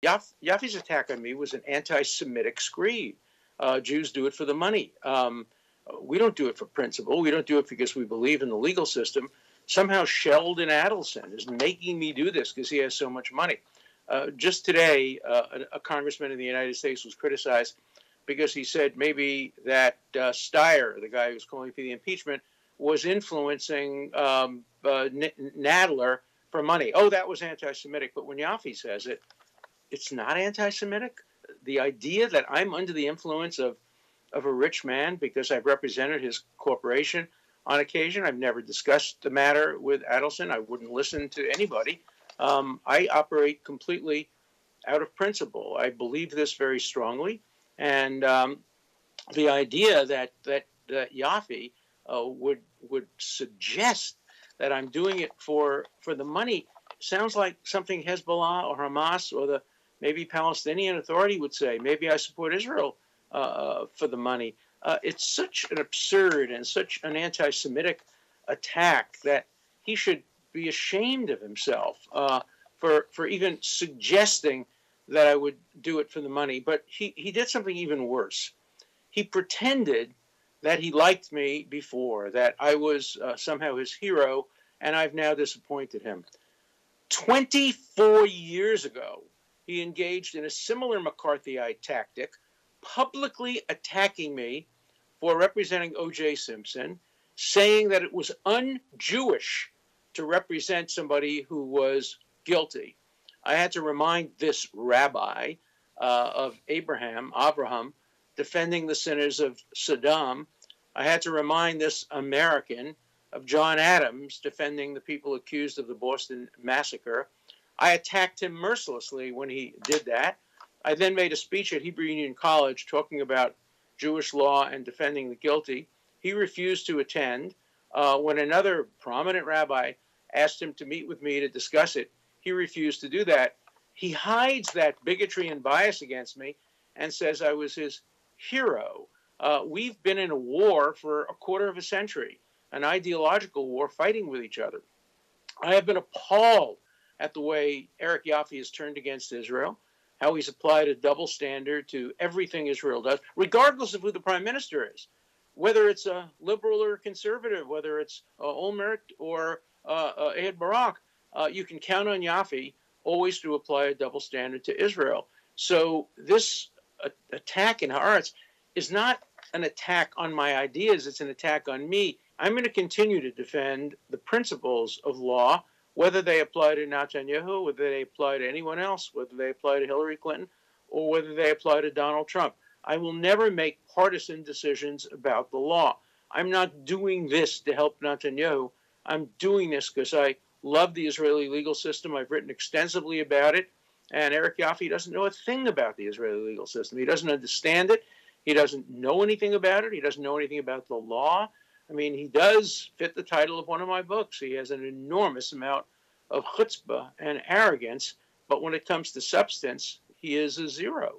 Yoffie's attack on me was an anti-Semitic screed. Jews do it for the money. We don't do it for principle. We don't do it because we believe in the legal system. Somehow Sheldon Adelson is making me do this because he has so much money. Just today, a congressman in the United States was criticized because he said maybe that Steyer, the guy who's calling for the impeachment, was influencing Nadler for money. Oh, that was anti-Semitic. But when Yoffie says it, it's not anti-Semitic. The idea that I'm under the influence of a rich man because I've represented his corporation on occasion. I've never discussed the matter with Adelson. I wouldn't listen to anybody. I operate completely out of principle. I believe this very strongly. And the idea that Yoffie would suggest that I'm doing it for the money sounds like something Hezbollah or Hamas or the maybe Palestinian Authority would say. Maybe I support Israel for the money. It's such an absurd and such an anti-Semitic attack that he should be ashamed of himself for even suggesting that I would do it for the money. But he did something even worse. He pretended that he liked me before, that I was somehow his hero, and I've now disappointed him. 24 years ago, he engaged in a similar McCarthyite tactic, publicly attacking me for representing O.J. Simpson, saying that it was un-Jewish to represent somebody who was guilty. I had to remind this rabbi of Abraham, defending the sinners of Saddam. I had to remind this American of John Adams, defending the people accused of the Boston Massacre. I attacked him mercilessly when he did that. I then made a speech at Hebrew Union College talking about Jewish law and defending the guilty. He refused to attend. When another prominent rabbi asked him to meet with me to discuss it, he refused to do that. He hides that bigotry and bias against me and says I was his hero. We've been in a war for a quarter of a century, an ideological war, fighting with each other. I have been appalled at the way Eric Yoffie has turned against Israel, how he's applied a double standard to everything Israel does, regardless of who the prime minister is, whether it's a liberal or a conservative, whether it's Olmert or Ehud Barak. You can count on Yoffie always to apply a double standard to Israel. So this attack in Haaretz is not an attack on my ideas. It's an attack on me. I'm going to continue to defend the principles of law, whether they apply to Netanyahu, whether they apply to anyone else, whether they apply to Hillary Clinton, or whether they apply to Donald Trump. I will never make partisan decisions about the law. I'm not doing this to help Netanyahu. I'm doing this because I love the Israeli legal system. I've written extensively about it. And Eric Yoffie doesn't know a thing about the Israeli legal system. He doesn't understand it. He doesn't know anything about it. He doesn't know anything about the law. I mean, he does fit the title of one of my books. He has an enormous amount of chutzpah and arrogance, but when it comes to substance, he is a zero.